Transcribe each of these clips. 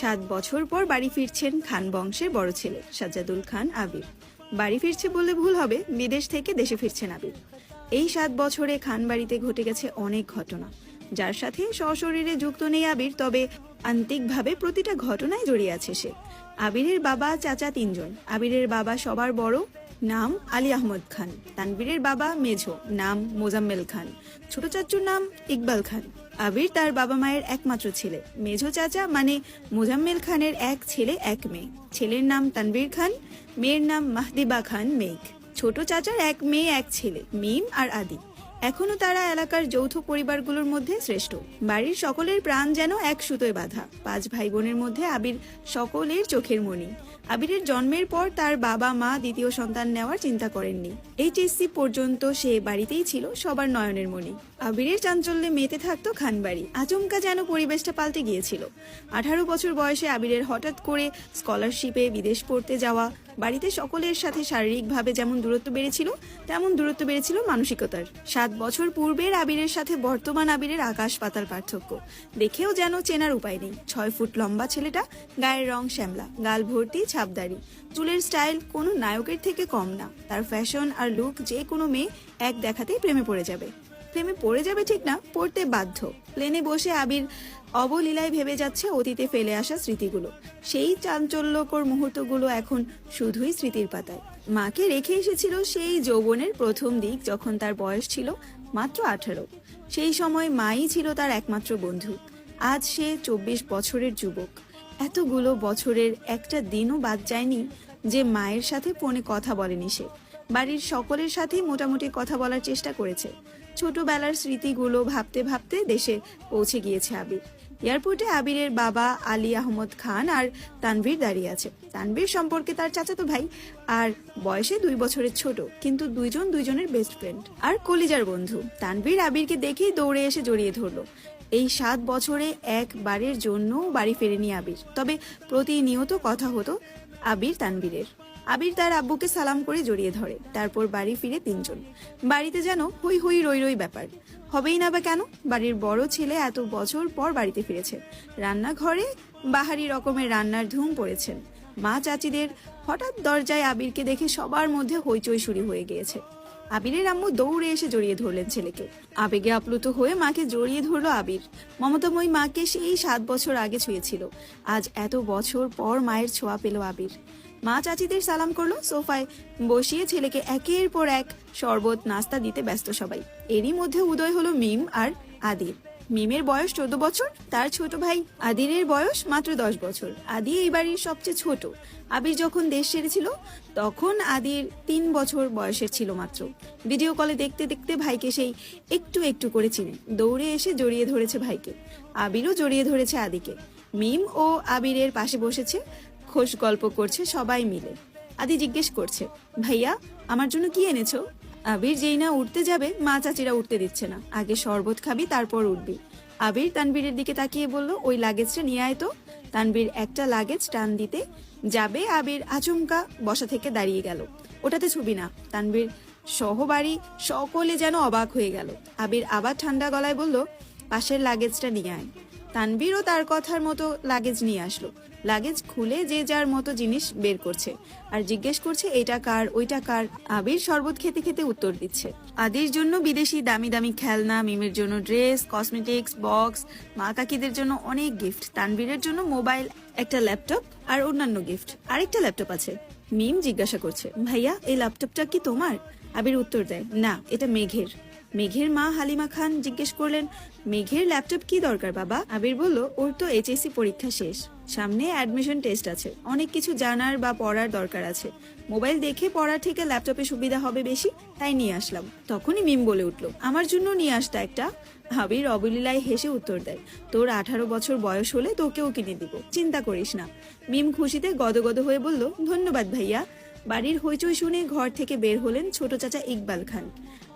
7 বছর পর বাড়ি ফিরছেন খান বংশের বড় ছেলে সাজ্জাদুল খান আবির। বাড়ি ফিরছে বললে ভুল হবে, বিদেশ থেকে দেশে ফিরছেন আবির। এই 7 বছরে খান বাড়িতে ঘটে গেছে অনেক ঘটনা, যার সাথে সশরীরে যুক্ত নেই আবির, তবে আন্তিকভাবে প্রতিটা ঘটনায় জড়িয়ে আছে সে। আবিরের বাবা চাচা 3জন। আবিরের বাবা সবার বড়, নাম আলী আহমদ খান। তানবীরের বাবা মেঝো, নাম মোজাম্মেল খান। ছোট চাচুর নাম ইকবাল খান। আবির তার বাবা মায়ের একমাত্র ছেলে। মেঝো চাচা মানে মোজাম্মেল খানের এক ছেলে এক মেয়ে। ছেলের নাম তানবীর খান, মেয়ের নাম মাহদিবা খান মেঘ। ছোট চাচার এক মেয়ে এক ছেলে, মিম আর আদি। এখনো তারা এলাকার যৌথ পরিবারগুলোর মধ্যে শ্রেষ্ঠ। বাড়ির সকলের প্রাণ যেন এক সুতোয় বাঁধা। 5 ভাই বোনের মধ্যে আবির সকলের চোখের মণি। আবিরের জন্মের পর তার বাবা মা দ্বিতীয় সন্তান নেওয়ার চিন্তা করেননি। এইচএসসি পর্যন্ত সে বাড়িতেই ছিল সবার নয়নের মণি। আবিরের চাঞ্চল্যে মেতে থাকতো খানবাড়ি। আচমকা যেন পরিবেশটা পাল্টে গিয়েছিল। 18 বছর বয়সে আবিরের হঠাৎ করে স্কলারশিপে বিদেশ পড়তে যাওয়া বাড়িতে সকলের সাথে শারীরিকভাবে যেমন দূরত্ব বেড়েছিল, তেমন দূরত্ব বেড়েছিল মানসিকতার। 7 বছর পূর্বের আবিরের সাথে বর্তমান আবিরের আকাশ পাতাল পার্থক্য। দেখেও যেন চেনার উপায় নেই। 6 ফুট লম্বা ছেলেটা, গায়ের রং শ্যামলা, গাল ভর্তি ছাপদাড়ি, চুলের স্টাইল কোনো নায়কের থেকে কম না। তার ফ্যাশন আর লুক যে কোনো মেয়ে এক দেখাতেই প্রেমে পড়ে যাবে। প্রেমে পড়ে যাবে ঠিক না, পড়তে বাধ্য। প্লেনে বসে আবির অবলীলায় ভেবে যাচ্ছে অতীতে ফেলে আসা স্মৃতিগুলো। সেই চাঞ্চল্যকর মুহূর্তগুলো এখন শুধুই স্মৃতির পাতায়। মাকে রেখে এসেছিল সেই যৌবনের প্রথম দিক, যখন তার বয়স ছিল মাত্র 18। সেই সময় মাই ছিল তার একমাত্র বন্ধু। আজ সে 24 বছরের যুবক। এতগুলো বছরের একটা দিনও বাদ যায়নি যে মায়ের সাথে ফোনে কথা বলেনি সে। বাড়ির সকলের সাথেই মোটামুটি কথা বলার চেষ্টা করেছে। ছোটবেলার স্মৃতিগুলো ভাবতে ভাবতে দেশে পৌঁছে গিয়েছে আবির। এয়ারপোর্টে আবিরের বাবা আলী আহমদ খান আর তানভীর দাঁড়িয়ে আছে। তানভীর সম্পর্কে তার চাচাতো ভাই আর বয়সে 2 বছরের ছোট, কিন্তু দুইজন দুইজনের বেস্ট ফ্রেন্ড আর কলিজার বন্ধু। তানভীর আবিরকে দেখেই দৌড়ে এসে জড়িয়ে ধরলো। এই 7 বছরে একবারের জন্য বাড়ি ফেরেনি আবির, তবে প্রতিনিয়ত কথা হতো আবির তানভীরের। আবির তার আব্বুকে সালাম করে জড়িয়ে ধরে। তারপর বাড়ি ফিরে 3জন। বাড়িতে যেন হই হই রই রই ব্যাপার। হবেই না বা কেন? বাড়ির বড় ছেলে এত বছর পর বাড়িতে ফিরেছে। রান্নাঘরে বাহারি রকমের রান্নার ধুম পড়েছেন। মা চাচিদের হঠাৎ দরজায় আবিরকে দেখে সবার মধ্যে হইচই শুরু হয়ে গিয়েছে। আবিরের আম্মু দৌড়ে এসে জড়িয়ে ধরলেন ছেলেকে। আবেগে আপ্লুত হয়ে মাকে জড়িয়ে ধরলো আবির। মমতাময়ী মাকে সেই 7 বছর আগে ছুঁয়েছিল। আজ এত বছর পর মায়ের ছোঁয়া পেল আবির। মা চাচিদের সালাম করলো। সোফায় বসিয়ে ছেলেকে একের পর এক শরবত নাস্তা দিতে ব্যস্ত সবাই। এরই মধ্যে উদয় হলো মিম আর আদির। মিমের বয়স 14 বছর, তার ছোট ভাই আদিরের বয়স মাত্র 10 বছর। আদি এই বাড়ির সবচেয়ে ছোট। আবির যখন দেশ ছেড়েছিল তখন আদির 3 বছর বয়সের ছিল মাত্র। ভিডিও কলে দেখতে দেখতে ভাইকে সেই একটু একটু করে চিনে দৌড়ে এসে জড়িয়ে ধরেছে ভাইকে। আবিরও জড়িয়ে ধরেছে আদিকে। মিম ও আবিরের পাশে বসেছে, খোশ গল্প করছে সবাই মিলে। আদি জিজ্ঞেস করছে, ভাইয়া আমার জন্য কি এনেছো? আবির যেই না উঠতে যাবে, মা চাচিরা উঠতে দিচ্ছে না। আগে শরবত খাবি, তারপর উঠবি। আবির তানবীরের দিকে তাকিয়ে বলল, ওই লাগেজটা নিয়ে আয় তো। তানবীর একটা লাগেজ টান দিতে যাবে, আবির আচমকা বসা থেকে দাঁড়িয়ে গেল। ওটাতে ছবি না। তানবীর সহবাড়ি সকলে যেন অবাক হয়ে গেল। আবির আবার ঠান্ডা গলায় বলল, পাশের লাগেজটা নিয়ে আয়। তানবীরও তার কথার মতো লাগেজ নিয়ে আসলো। লাগেজ খুলে যে যার মতো জিনিস বের করছে আর জিজ্ঞেস করছে, এটা কার, ওইটা কার। আবির শরবত খেতে খেতে উত্তর দিচ্ছে। আদির জন্য বিদেশি দামি দামি খেলনা, মিমের জন্য ড্রেস, কসমেটিক্স, বক্স, মা কাকিদের জন্য অনেক গিফট, তানবীরের জন্য মোবাইল, একটা ল্যাপটপ আর অন্যান্য গিফট। আরেকটা ল্যাপটপ আছে। মিম জিজ্ঞাসা করছে, ভাইয়া এই ল্যাপটপটা কি তোমার? আবির উত্তর দেয়, না, এটা মেঘের। মেঘের মা হালিমা খান জিজ্ঞেস করলেন, মেঘের ল্যাপটপ কি দরকার বাবা? আবির বলল, ওর তো এইচএসসি পরীক্ষা শেষ, সামনে অ্যাডমিশন টেস্ট আছে, অনেক কিছু জানার বা পড়ার দরকার আছে। মোবাইল দেখে পড়ার থেকে ল্যাপটপে সুবিধা হবে বেশি, তাই নিয়ে আসলাম। তখনই মিম বলে উঠলো, আমার জন্য নিয়ে আসতা একটা। আবির অবলীলায় হেসে উত্তর দেয়, তোর 18 বছর বয়স হলে তোকেও কিনে দিব, চিন্তা করিস না। মিম খুশিতে গদগদ হয়ে বলল, ধন্যবাদ ভাইয়া। বাড়ির হইচই শুনে ঘর থেকে বের হলেন ছোট চাচা ইকবাল খান।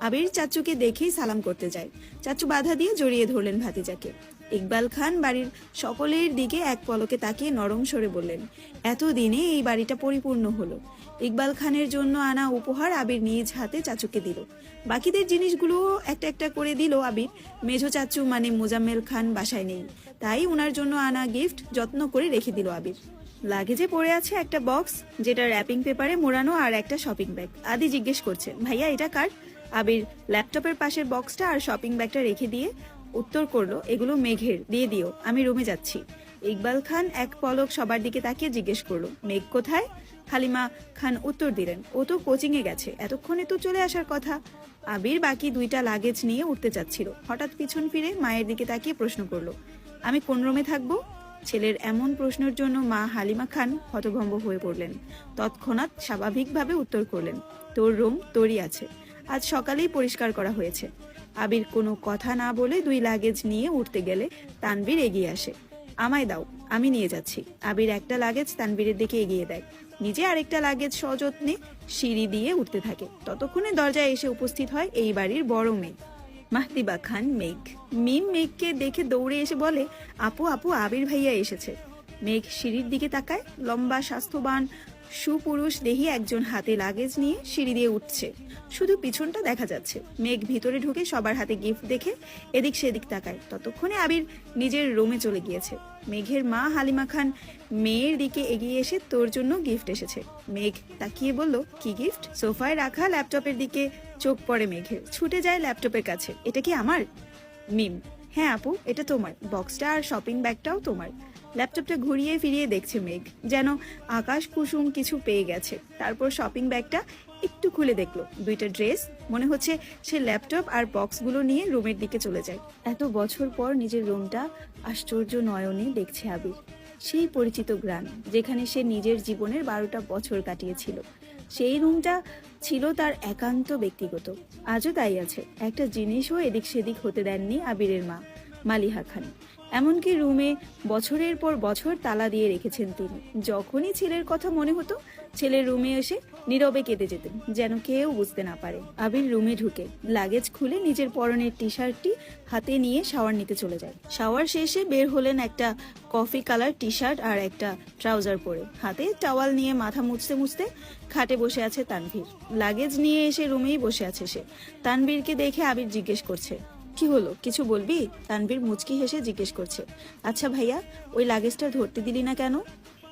আবির চাচুকে দেখেই সালাম করতে যায়। চাচু বাধা দিয়ে জড়িয়ে ধরলেন ভাতিজাকে। ইকবাল খান বাড়ির সকলের দিকে এক পলকে তাকিয়ে নরম স্বরে বললেন, এতদিনে এই বাড়িটা পরিপূর্ণ হলো। ইকবাল খানের জন্য আনা উপহার আবির নিজ হাতে চাচুকে দিল। বাকিদের জিনিসগুলো একটা একটা করে দিল আবির। মেঝো চাচু মানে মোজাম্মেল খান বাসায় নেই, তাই ওনার জন্য আনা গিফট যত্ন করে রেখে দিল আবির। লাগেজে পড়ে আছে একটা বক্স, যেটা র্যাপিং পেপারে মোড়ানো, আর একটা শপিং ব্যাগ। আদি জিজ্ঞেস করছে, ভাইয়া এটা কার? আবির ল্যাপটপের পাশের বক্সটা আর শপিং ব্যাগটা রেখে দিয়ে উত্তর করলো, এগুলো মেঘের, দিয়ে দিও, আমি রুমে যাচ্ছি। ইকবাল খান এক পলক সবার দিকে তাকিয়ে জিজ্ঞেস করলো, মেঘ কোথায়? হালিমা খান উত্তর দিলেন, ও তো কোচিং এ গেছে, এতক্ষণে তো চলে আসার কথা। আবির বাকি দুইটা লাগেজ নিয়ে উঠতে চাচ্ছিল, হঠাৎ পিছন ফিরে মায়ের দিকে তাকিয়ে প্রশ্ন করলো, আমি কোন রুমে থাকবো? ছেলের এমন প্রশ্নের জন্য মা হালিমা খান হতভম্ব হয়ে পড়লেন। তৎক্ষণাৎ স্বাভাবিকভাবে উত্তর করলেন, তোর রুম তোরই আছে, আজ সকালেই পরিষ্কার করা হয়েছে। আবির কোনো কথা না বলে দুই লাগেজ নিয়ে উঠতে গেলে তানভীর এগিয়ে আসে, আমায় দাও, আমি নিয়ে যাচ্ছি। আবির একটা লাগেজ তানভীরের দিকে এগিয়ে দেয়, নিজে আরেকটা লাগেজ সযত্নে সিঁড়ি দিয়ে উঠতে থাকে। ততক্ষণে দরজায় এসে উপস্থিত হয় এই বাড়ির বড় মেয়ে মাহতিবা খান মেঘ। মিম মেঘকে দেখে দৌড়ে এসে বলে, আপু আপু, আবির ভাইয়া এসেছে। মেঘ সিঁড়ির দিকে তাকায়, লম্বা স্বাস্থ্যবান সুপুরুষ দেহি একজন হাতে লাগেজ নিয়ে সিঁড়ি দিয়ে উঠছে, শুধু পিছনটা দেখা যাচ্ছে। মেঘ ভিতরে ঢুকে সবার হাতে গিফট দেখে এদিক সেদিক তাকায়। ততক্ষণে আবির নিজের রুমে চলে গিয়েছে। মেঘের মা হালিমা খান মেয়ের দিকে এগিয়ে এসে, তোর জন্য গিফট এসেছে। মেঘ তাকিয়ে বলল, কি গিফট? সোফায় রাখা ল্যাপটপের দিকে চোখ পড়ে মেঘের, ছুটে যায় ল্যাপটপের কাছে, এটা কি আমার? মিম, হ্যাঁ আপু, এটা তোমার, বক্সটা আর শপিং ব্যাগটাও তোমার। ল্যাপটপটা ঘুরিয়ে ফিরিয়ে দেখছে মেঘ, যেন আকাশ কুসুম কিছু পেয়ে গেছে। তারপর শপিং ব্যাগটা একটু খুলে দেখলো, দুইটা ড্রেস। মনে হচ্ছে সে ল্যাপটপ আর বক্সগুলো নিয়ে রুমের দিকে চলে যায়। এত বছর পর নিজের রুমটা আশ্চর্য নয়নে দেখছে আবির। সেই পরিচিত গ্রাম, যেখানে সে নিজের জীবনের 12টা বছর কাটিয়েছিল। সেই রুমটা ছিল তার একান্ত ব্যক্তিগত, আজও তাই আছে। একটা জিনিসও এদিক সেদিক হতে দেননি আবিরের মা মালিহা খান। এমনকি রুমে বছরের পর বছর তালা দিয়ে রেখেছেন তিনি। যখনই ছেলের কথা মনে হতো, ছেলের রুমে এসে নীরবে কেঁদে যেতেন, যেন কেউ বুঝতে না পারে। আবির রুমে ঢুকে লাগেজ খুলে নিজের পরনের টি শার্টটি হাতে নিয়ে শাওয়ার নিতে চলে যায়। শাওয়ার শেষে বের হলেন একটা কফি কালার টি শার্ট আর একটা ট্রাউজার পরে, হাতে টাওয়াল নিয়ে মাথা মুছতে মুছতে খাটে বসে আছে তানভীর। লাগেজ নিয়ে এসে রুমেই বসে আছে সে। তানভীরকে দেখে আবির জিজ্ঞেস করছে, কি হলো, কিছু বলবি? তানভীর মুচকি হেসে জিজ্ঞেস করছে, আচ্ছা ভাইয়া, ওই লাগেজটা ধরতে দিলি না কেন?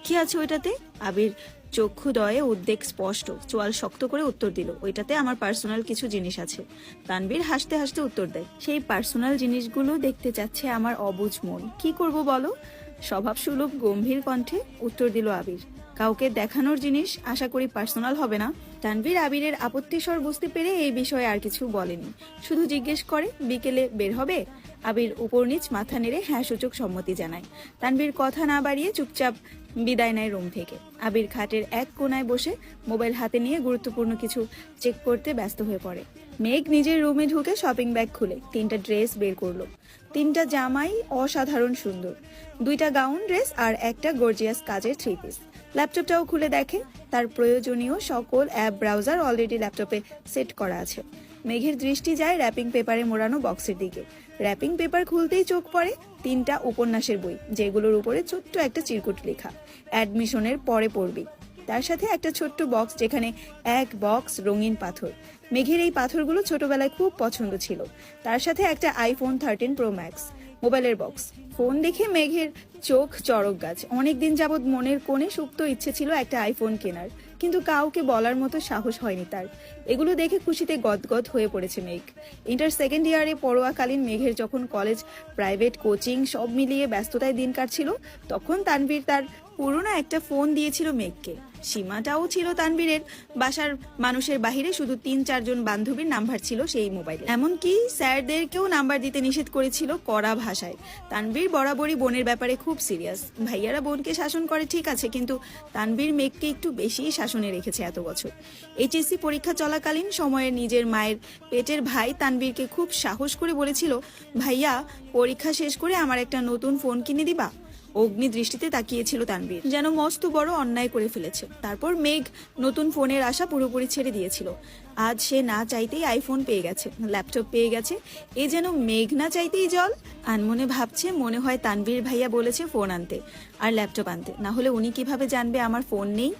কি আছে ওইটাতে? আবির চক্ষুদয়ে উদ্বেগ স্পষ্ট, চোয়াল শক্ত করে উত্তর দিল, ওইটাতে আমার পার্সোনাল কিছু জিনিস আছে। তানভীর হাসতে হাসতে উত্তর দেয়, সেই পার্সোনাল জিনিসগুলো দেখতে চাচ্ছে আমার অবুঝ মন, কি করব বলো? স্বভাব সুলভ গম্ভীর কণ্ঠে উত্তর দিল আবির, কাউকে দেখানোর জিনিস, আশা করি পার্সোনাল হবে না। তানভীর আবিরের আপত্তিস্বর বুঝতে পেরে এই বিষয়ে আর কিছু বলেনি, শুধু জিজ্ঞেস করে, বিকেলে বের হবে? আবির উপর নিচ মাথা নেড়ে হ্যাঁ সূচক সম্মতি জানায়। তানভীর কথা না বাড়িয়ে চুপচাপ বিদায় নেয় রুম থেকে। আবির খাটের এক কোনায় বসে মোবাইল হাতে নিয়ে গুরুত্বপূর্ণ কিছু চেক করতে ব্যস্ত হয়ে পড়ে। মেঘ নিজের রুমে ঢুকে শপিং ব্যাগ খুলে 3টা ড্রেস বের করলো। 3টা জামাই অসাধারণ সুন্দর, 2টা গাউন ড্রেস আর একটা গর্জিয়াস কাজের 3 পিস। ল্যাপটপটাও খুলে দেখে, তার প্রয়োজনীয় সকল অ্যাপ ব্রাউজার অলরেডি ল্যাপটপে সেট করা আছে। মেঘের দৃষ্টি যায় র্যাপিং পেপারে মোড়ানো বক্সের দিকে। র্যাপিং পেপার খুলতেই চোখ পড়ে 3টা উপন্যাসের বই, যেগুলোর উপরে ছোট্ট একটা চিরকুট লেখা, অ্যাডমিশনের পরে পড়বি। তার সাথে একটা ছোট্ট বক্স, যেখানে এক বক্স রঙিন পাথর। মেঘের এই পাথরগুলো ছোটবেলায় খুব পছন্দ ছিল। তার সাথে একটা আইফোন 13 প্রো ম্যাক্স মোবাইলের বক্স। ফোন দেখে মেঘের চোখ চড়ক গাছ। অনেকদিন যাবৎ মনের কোণে সুপ্ত ইচ্ছে ছিল একটা আইফোন কেনার, কিন্তু কাউকে বলার মতো সাহস হয়নি তার। এগুলো দেখে খুশিতে গদগদ হয়ে পড়েছে মেঘ। ইন্টার সেকেন্ড ইয়ারে পড়ুয়াকালীন মেঘের যখন কলেজ, প্রাইভেট, কোচিং সব মিলিয়ে ব্যস্ততায় দিন কাটছিল, তখন তানভীর তার পুরোনো একটা ফোন দিয়েছিল মেঘকে। সীমাটাও ছিল তানভীরের। বাসার মানুষের বাহিরে শুধু 3-4 জন বান্ধবীর নাম্বার ছিল সেই মোবাইলে। এমনকি স্যারদেরকেও নাম্বার দিতে নিষেধ করেছিল কড়া ভাষায়। তানভীর বরাবরই বোনের ব্যাপারে খুব সিরিয়াস। ভাইয়ারা বোনকে শাসন করে ঠিক আছে, কিন্তু তানভীর মেঘকে একটু বেশিই শাসনে রেখেছে এত বছর। এইচএসসি পরীক্ষা চলাকালীন সময়ে নিজের মায়ের পেটের ভাই তানভীরকে খুব সাহস করে বলেছিল, ভাইয়া, পরীক্ষা শেষ করে আমার একটা নতুন ফোন কিনে দিবা? অগ্নি দৃষ্টিতে তাকিয়েছিল তানভীর, যেন মস্ত বড় অন্যায় করে ফেলেছে। তারপর মেঘ নতুন ফোনের আশা পুরোপুরি ছেড়ে দিয়েছিল। আজ সে না চাইতেই আইফোন পেয়ে গেছে, ল্যাপটপ পেয়ে গেছে। এ যেন মেঘ না চাইতেই জল। আনমনে ভাবছে, মনে হয় তানভীর ভাইয়া বলেছে ফোন আনতে আর ল্যাপটপ আনতে, না হলে উনি কিভাবে জানবে আমার ফোন নেই।